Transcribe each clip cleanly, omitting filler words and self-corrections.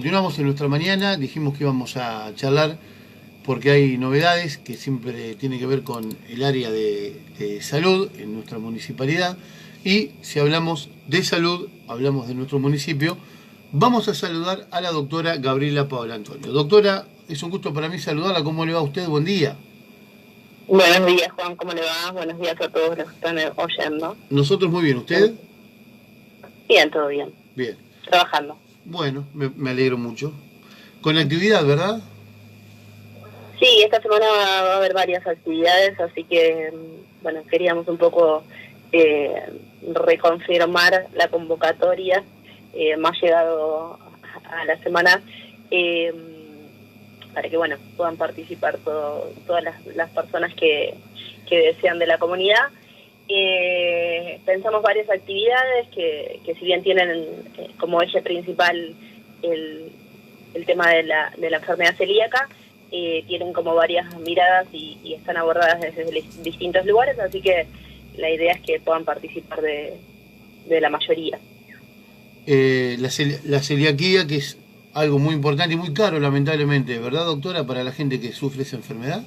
Continuamos en nuestra mañana, dijimos que íbamos a charlar porque hay novedades que siempre tienen que ver con el área de salud en nuestra municipalidad, y si hablamos de salud, hablamos de nuestro municipio. Vamos a saludar a la doctora Gabriela Paola Antonio. Doctora, es un gusto para mí saludarla. ¿Cómo le va a usted? Buen día. Buenos días, Juan, ¿cómo le va? Buenos días a todos los que están oyendo. Nosotros muy bien, ¿usted? Bien, todo bien. Bien. Trabajando. Bueno, me alegro mucho. Con actividad, ¿verdad? Sí, esta semana va a haber varias actividades, así que, bueno, queríamos un poco reconfirmar la convocatoria, más llegado a la semana, para que, bueno, puedan participar todas las personas que desean de la comunidad. Pensamos varias actividades que si bien tienen como eje principal el tema de la enfermedad celíaca, tienen como varias miradas y están abordadas desde distintos lugares, así que la idea es que puedan participar de la mayoría. La celiaquía, que es algo muy importante y muy caro, lamentablemente, ¿verdad, doctora, para la gente que sufre esa enfermedad?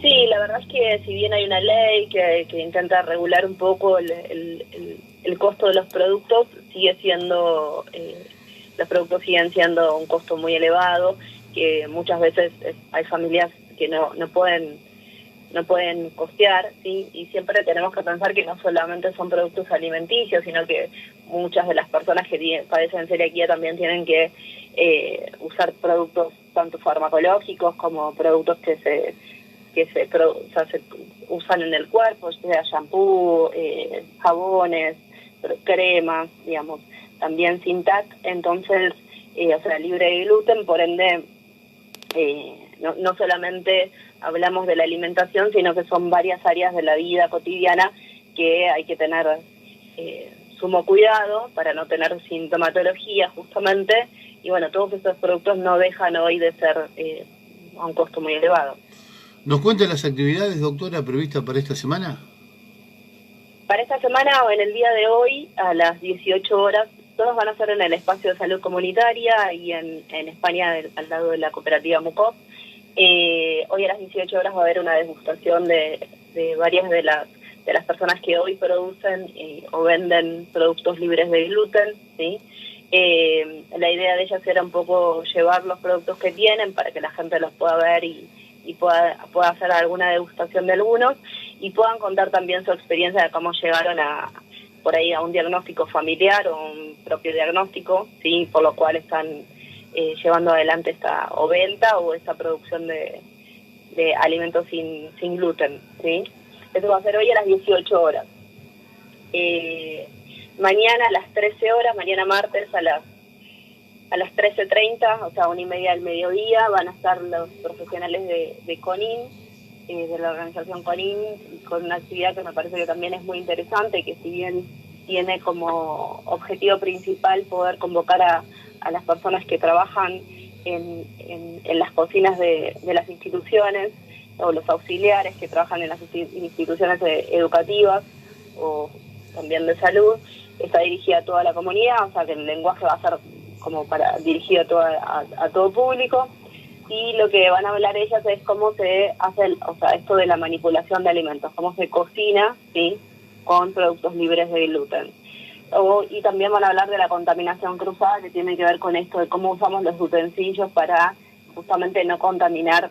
Sí, la verdad es que si bien hay una ley que intenta regular un poco el costo de los productos, los productos siguen siendo un costo muy elevado, que muchas veces hay familias que no pueden costear, ¿sí? Y siempre tenemos que pensar que no solamente son productos alimenticios, sino que muchas de las personas que padecen celiaquía también tienen que usar productos tanto farmacológicos como productos que se usan en el cuerpo, sea shampoo, jabones, cremas, digamos, también sin TAC, entonces, libre de gluten, por ende, no solamente hablamos de la alimentación, sino que son varias áreas de la vida cotidiana que hay que tener sumo cuidado para no tener sintomatología, justamente, y bueno, todos estos productos no dejan hoy de ser a un costo muy elevado. ¿Nos cuenta las actividades, doctora, previstas para esta semana? Para esta semana, o en el día de hoy, a las 18 horas, todos van a ser en el espacio de salud comunitaria y en España, al lado de la cooperativa Mucov. Hoy a las 18 horas va a haber una degustación de varias de las personas que hoy producen o venden productos libres de gluten, ¿sí? La idea de ellas era un poco llevar los productos que tienen para que la gente los pueda ver y pueda hacer alguna degustación de algunos, y puedan contar también su experiencia de cómo llegaron por ahí a un diagnóstico familiar o un propio diagnóstico, ¿sí? Por lo cual están llevando adelante esta o venta o esta producción de alimentos sin gluten, ¿sí? Eso va a ser hoy a las 18 horas. Mañana a las 13 horas, mañana martes a las 13:30, o sea, 1:30 del mediodía, van a estar los profesionales de CONIN, de la organización CONIN, con una actividad que me parece que también es muy interesante, que si bien tiene como objetivo principal poder convocar a las personas que trabajan en las cocinas de las instituciones, o los auxiliares que trabajan en las instituciones educativas o también de salud, está dirigida a toda la comunidad, o sea que el lenguaje va a ser como dirigido a todo público, y lo que van a hablar ellas es cómo se hace, esto de la manipulación de alimentos, cómo se cocina, ¿sí?, con productos libres de gluten. Y también van a hablar de la contaminación cruzada, que tiene que ver con esto de cómo usamos los utensilios para justamente no contaminar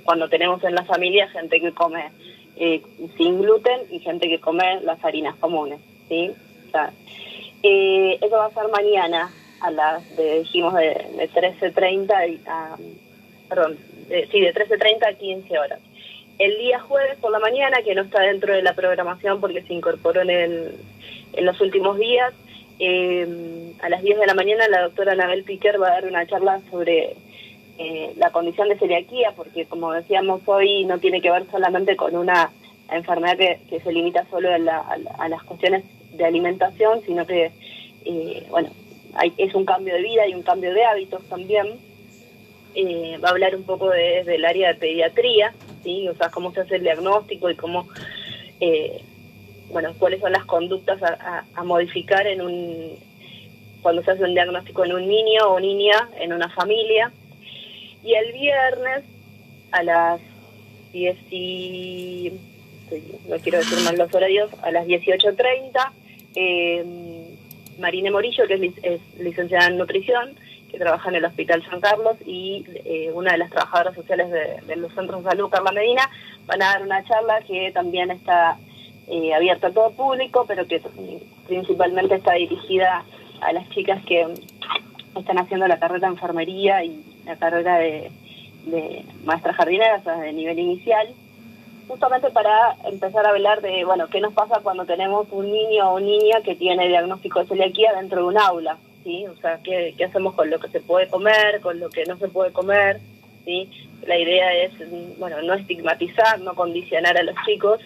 cuando tenemos en la familia gente que come sin gluten y gente que come las harinas comunes, ¿sí? O sea, eso va a ser mañana a dijimos de 13:30 de 13:30 a 15 horas. El día jueves por la mañana, que no está dentro de la programación porque se incorporó en los últimos días, a las 10 de la mañana la doctora Anabel Piquer va a dar una charla sobre la condición de celiaquía, porque como decíamos hoy no tiene que ver solamente con una enfermedad que se limita solo a las cuestiones de alimentación, sino que es un cambio de vida y un cambio de hábitos también. Va a hablar un poco del área de pediatría, ¿sí? O sea, cómo se hace el diagnóstico y cómo cuáles son las conductas a modificar en cuando se hace un diagnóstico en un niño o niña en una familia. Y el viernes a las 10 no quiero decir mal los horarios, a las 18:30, Marine Morillo, que es licenciada en nutrición, que trabaja en el Hospital San Carlos, y una de las trabajadoras sociales de los centros de salud, Carla Medina, van a dar una charla que también está abierta a todo público, pero que principalmente está dirigida a las chicas que están haciendo la carrera de enfermería y la carrera de maestras jardineras, o sea, de nivel inicial, justamente para empezar a hablar de, bueno, qué nos pasa cuando tenemos un niño o niña que tiene diagnóstico de celiaquía dentro de un aula, ¿sí? O sea, qué hacemos con lo que se puede comer, con lo que no se puede comer, ¿sí? La idea es, bueno, no estigmatizar, no condicionar a los chicos,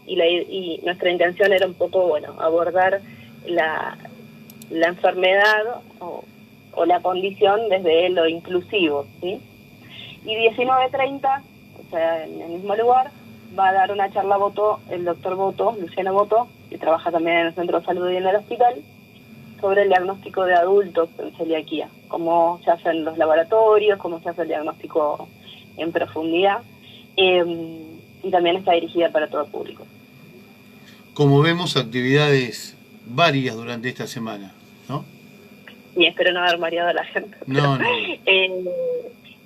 y nuestra intención era un poco, bueno, abordar la enfermedad o la condición desde lo inclusivo, ¿sí? Y 19:30, o sea, en el mismo lugar, va a dar una charla el doctor Luciano Boto, que trabaja también en el Centro de Salud y en el hospital, sobre el diagnóstico de adultos en celiaquía, cómo se hacen los laboratorios, cómo se hace el diagnóstico en profundidad, y también está dirigida para todo público. Como vemos, actividades varias durante esta semana, ¿no? Y espero no haber mareado a la gente. No.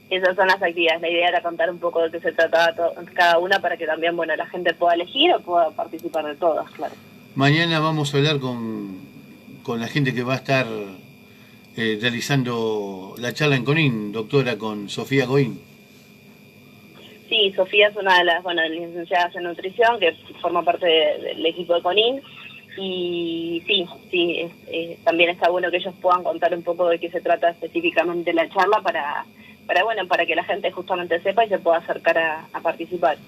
Esas son las actividades. La idea era contar un poco de qué se trataba cada una para que también, bueno, la gente pueda elegir o pueda participar de todas, claro. Mañana vamos a hablar con la gente que va a estar realizando la charla en Conin, doctora, con Sofía Goín. Sí, Sofía es una de las, licenciadas en nutrición que forma parte del equipo de Conin. Y sí, también está bueno que ellos puedan contar un poco de qué se trata específicamente la charla para que la gente justamente sepa y se pueda acercar a participar.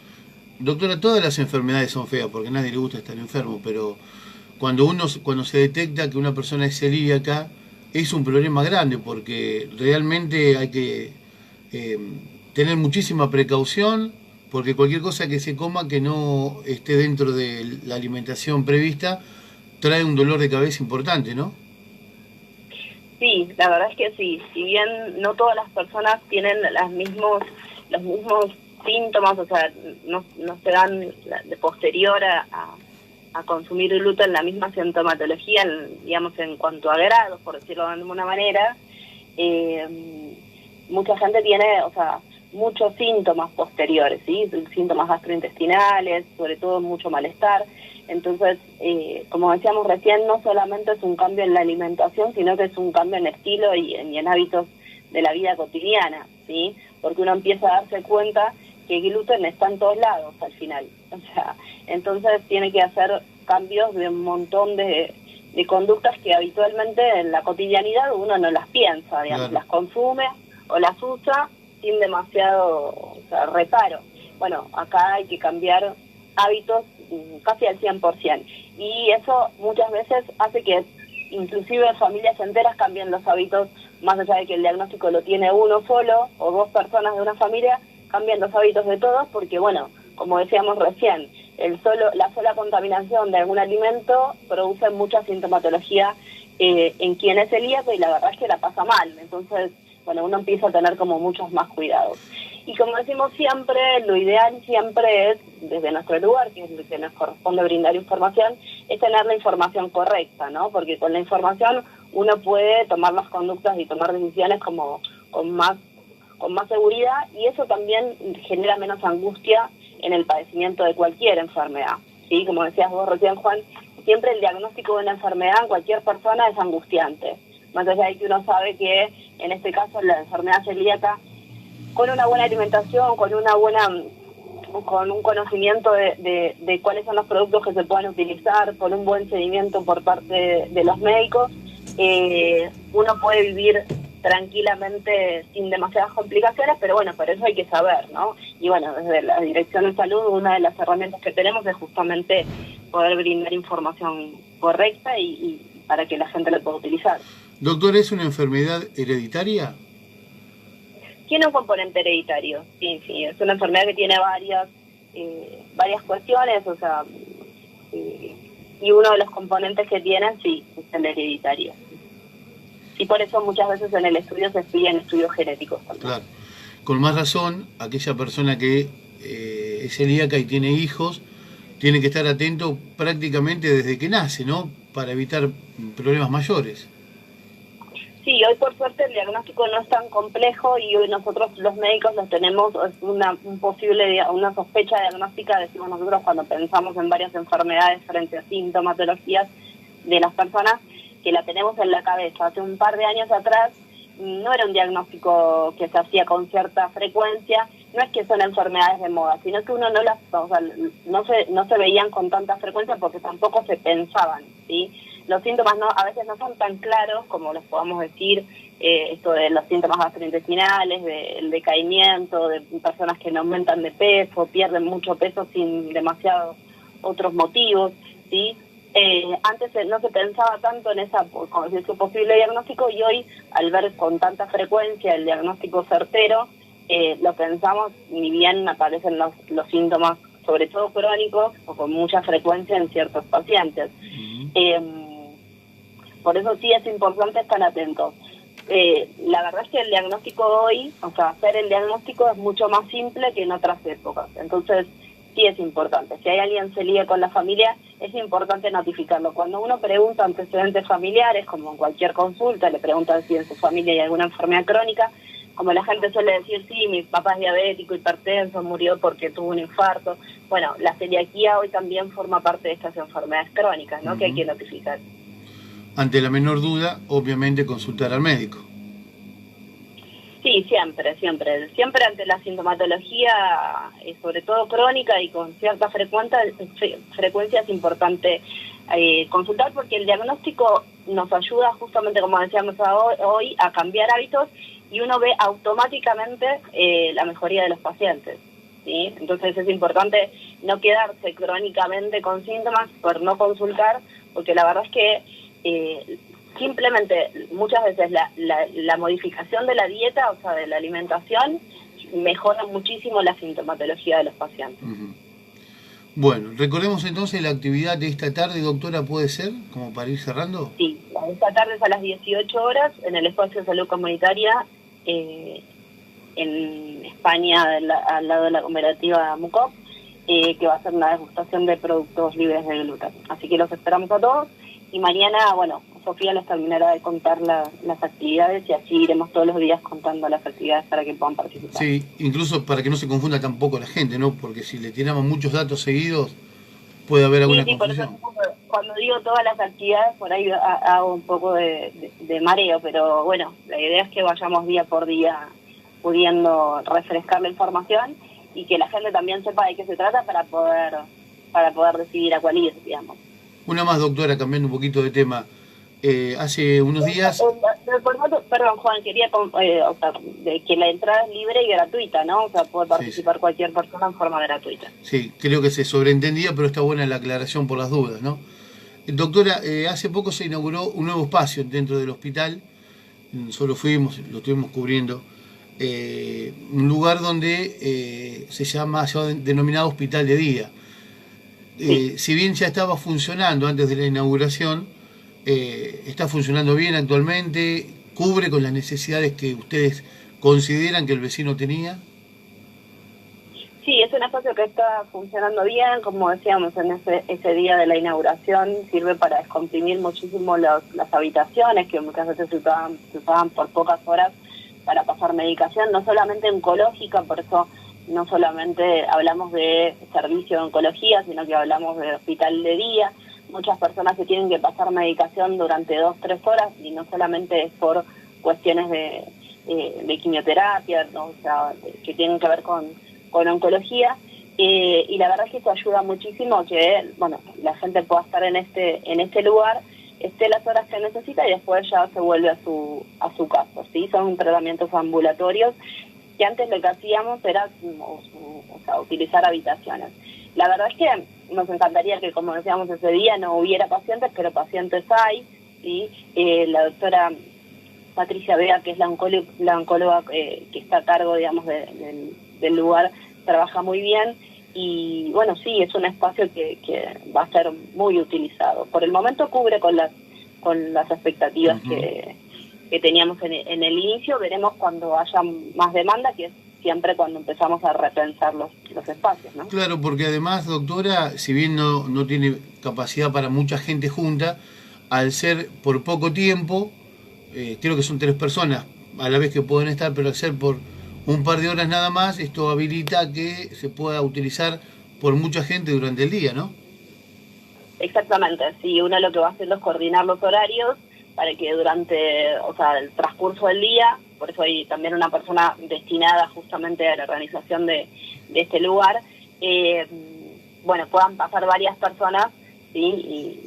Doctora, todas las enfermedades son feas porque a nadie le gusta estar enfermo, pero cuando se detecta que una persona es celíaca es un problema grande porque realmente hay que tener muchísima precaución, porque cualquier cosa que se coma que no esté dentro de la alimentación prevista trae un dolor de cabeza importante, ¿no? Sí, la verdad es que sí. Si bien no todas las personas tienen los mismos síntomas, o sea, no se dan de posterior a consumir gluten la misma sintomatología, digamos, en cuanto a grados, por decirlo de alguna manera, mucha gente tiene, o sea, muchos síntomas posteriores, ¿sí? Síntomas gastrointestinales, sobre todo mucho malestar. Entonces, como decíamos recién, no solamente es un cambio en la alimentación, sino que es un cambio en estilo y en hábitos de la vida cotidiana, ¿sí? Porque uno empieza a darse cuenta que el gluten está en todos lados al final. O sea, entonces tiene que hacer cambios de un montón de conductas que habitualmente en la cotidianidad uno no las piensa, digamos, claro. Las consume o las usa sin demasiado reparo. Bueno, acá hay que cambiar hábitos casi al 100%. Y eso muchas veces hace que inclusive familias enteras cambien los hábitos, más allá de que el diagnóstico lo tiene uno solo o dos personas de una familia, cambian los hábitos de todos porque, bueno, como decíamos recién, la sola contaminación de algún alimento produce mucha sintomatología en quien es celíaco y la verdad es que la pasa mal. Entonces, bueno, uno empieza a tener como muchos más cuidados. Y como decimos siempre, lo ideal siempre es, desde nuestro lugar, que es lo que nos corresponde brindar información, es tener la información correcta, ¿no? Porque con la información uno puede tomar las conductas y tomar decisiones como con más seguridad, y eso también genera menos angustia en el padecimiento de cualquier enfermedad, ¿sí? Como decías vos recién, Juan, siempre el diagnóstico de una enfermedad en cualquier persona es angustiante. Más allá de que uno sabe que, en este caso, la enfermedad celíaca, con una buena alimentación, con un conocimiento de cuáles son los productos que se pueden utilizar, con un buen seguimiento por parte de los médicos, uno puede vivir tranquilamente sin demasiadas complicaciones, pero bueno, por eso hay que saber, ¿no? Y bueno, desde la Dirección de Salud, una de las herramientas que tenemos es justamente poder brindar información correcta y para que la gente la pueda utilizar. Doctor, ¿es una enfermedad hereditaria? Tiene un componente hereditario, sí, es una enfermedad que tiene varias cuestiones, o sea, y uno de los componentes que tiene, sí, es el hereditario. y por eso muchas veces en el estudio se piden estudios genéticos también. Claro. Con más razón, aquella persona que es celíaca y tiene hijos, tiene que estar atento prácticamente desde que nace, ¿no? Para evitar problemas mayores. Sí, hoy por suerte el diagnóstico no es tan complejo y hoy nosotros los médicos los tenemos, es una sospecha diagnóstica, decimos nosotros cuando pensamos en varias enfermedades frente a sintomatologías de las personas, que la tenemos en la cabeza. Hace un par de años atrás no era un diagnóstico que se hacía con cierta frecuencia, no es que son enfermedades de moda, sino que uno no se veían con tanta frecuencia porque tampoco se pensaban, ¿sí? Los síntomas a veces no son tan claros como les podamos decir, esto de los síntomas gastrointestinales, del decaimiento, de personas que no aumentan de peso, pierden mucho peso sin demasiados otros motivos, ¿sí? Antes no se pensaba tanto en esa posible diagnóstico y hoy, al ver con tanta frecuencia el diagnóstico certero, lo pensamos, ni bien aparecen los síntomas, sobre todo crónicos o con mucha frecuencia en ciertos pacientes. Por eso sí es importante estar atentos. La verdad es que el diagnóstico hoy, hacer el diagnóstico es mucho más simple que en otras épocas. Entonces, sí es importante. Si hay alguien celíaco en la familia, es importante notificarlo. Cuando uno pregunta antecedentes familiares, como en cualquier consulta, le preguntan si en su familia hay alguna enfermedad crónica, como la gente suele decir, sí, mi papá es diabético, hipertenso, murió porque tuvo un infarto. Bueno, la celiaquía hoy también forma parte de estas enfermedades crónicas, ¿no? Que hay que notificar. Ante la menor duda, obviamente consultar al médico. Sí, siempre ante la sintomatología, sobre todo crónica y con cierta frecuencia es importante consultar, porque el diagnóstico nos ayuda justamente, como decíamos hoy, a cambiar hábitos y uno ve automáticamente la mejoría de los pacientes, ¿sí? Entonces es importante no quedarse crónicamente con síntomas por no consultar, porque la verdad es que simplemente muchas veces la modificación de la dieta, de la alimentación, mejora muchísimo la sintomatología de los pacientes. Bueno, recordemos entonces la actividad de esta tarde, doctora, ¿puede ser? Como para ir cerrando. Sí, esta tarde es a las 18 horas en el Espacio de Salud Comunitaria en España, al lado de la cooperativa MUCOP, que va a ser una degustación de productos libres de gluten. Así que los esperamos a todos y mañana, Sofía les terminará de contar las actividades y así iremos todos los días contando las actividades para que puedan participar. Sí, incluso para que no se confunda tampoco la gente, ¿no? Porque si le tiramos muchos datos seguidos, puede haber alguna confusión. Por eso, cuando digo todas las actividades, por ahí hago un poco de mareo, pero bueno, la idea es que vayamos día por día pudiendo refrescar la información y que la gente también sepa de qué se trata para poder decidir a cuál ir, digamos. Una más, doctora, cambiando un poquito de tema. Hace unos días... Perdón, Juan, quería de que la entrada es libre y gratuita, ¿no? Puede participar cualquier persona en forma gratuita. Sí, creo que se sobreentendía, pero está buena la aclaración por las dudas, ¿no? Doctora, hace poco se inauguró un nuevo espacio dentro del hospital, solo fuimos, lo estuvimos cubriendo, un lugar donde se ha denominado Hospital de Día. Sí. Si bien ya estaba funcionando antes de la inauguración, está funcionando bien actualmente, cubre con las necesidades que ustedes consideran que el vecino tenía. Sí, es un espacio que está funcionando bien, como decíamos en ese día de la inauguración, sirve para descomprimir muchísimo las habitaciones que muchas veces se usaban por pocas horas para pasar medicación, no solamente oncológica, por eso no solamente hablamos de servicio de oncología, sino que hablamos de hospital de día. Muchas personas que tienen que pasar medicación durante 2-3 horas y no solamente es por cuestiones de quimioterapia, ¿no? Que tienen que ver con oncología. Y la verdad es que eso ayuda muchísimo que la gente pueda estar en este lugar, esté las horas que necesita y después ya se vuelve a su casa, ¿sí? Son tratamientos ambulatorios que antes lo que hacíamos era utilizar habitaciones. La verdad es que nos encantaría que, como decíamos ese día, no hubiera pacientes, pero pacientes hay, ¿sí? La doctora Patricia Vega, que es la oncóloga que está a cargo, digamos, del lugar, trabaja muy bien y, sí, es un espacio que va a ser muy utilizado. Por el momento cubre con las expectativas teníamos en el inicio. Veremos cuando haya más demanda, que es siempre cuando empezamos a repensar los espacios, ¿no? Claro, porque además, doctora, si bien no tiene capacidad para mucha gente junta, al ser por poco tiempo, creo que son 3 personas a la vez que pueden estar, pero al ser por un par de horas nada más, esto habilita que se pueda utilizar por mucha gente durante el día, ¿no? Exactamente, sí, uno lo que va haciendo es coordinar los horarios para que durante, o sea, el transcurso del día, por eso hay también una persona destinada justamente a la organización de este lugar, bueno, puedan pasar varias personas, ¿sí? Y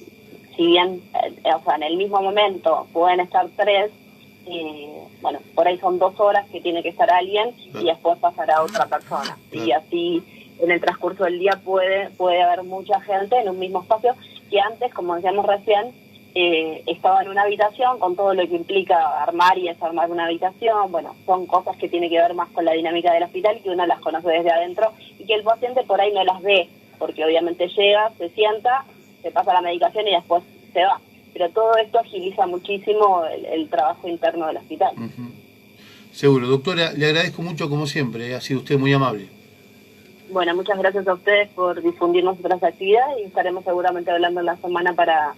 si bien, o sea, en el mismo momento pueden estar 3, bueno, por ahí son 2 horas que tiene que estar alguien y después pasará otra persona. Y así en el transcurso del día puede haber mucha gente en un mismo espacio que antes, como decíamos recién, estaba en una habitación con todo lo que implica armar y desarmar una habitación. Bueno, son cosas que tienen que ver más con la dinámica del hospital, que uno las conoce desde adentro y que el paciente por ahí no las ve, porque obviamente llega, se sienta, se pasa la medicación y después se va. Pero todo esto agiliza muchísimo el trabajo interno del hospital. Seguro. Doctora, le agradezco mucho como siempre, ha sido usted muy amable. Bueno, muchas gracias a ustedes por difundir nuestras actividades y estaremos seguramente hablando en la semana para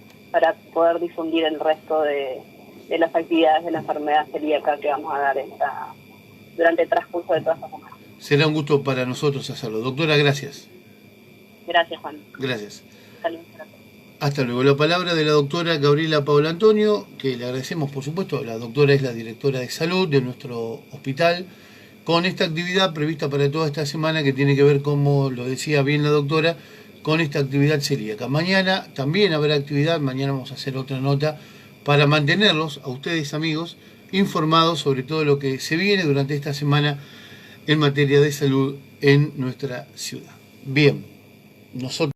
poder difundir el resto de las actividades de la enfermedad celíaca que vamos a dar durante el transcurso de toda esta semana. Será un gusto para nosotros hacerlo. Doctora, gracias. Gracias, Juan. Gracias. Saludos. Hasta luego. La palabra de la doctora Gabriela Paula Antonio, que le agradecemos, por supuesto. La doctora es la directora de salud de nuestro hospital, con esta actividad prevista para toda esta semana que tiene que ver, como lo decía bien la doctora, con esta actividad celíaca. Mañana también habrá actividad, mañana vamos a hacer otra nota para mantenerlos, a ustedes amigos, informados sobre todo lo que se viene durante esta semana en materia de salud en nuestra ciudad. Bien, nosotros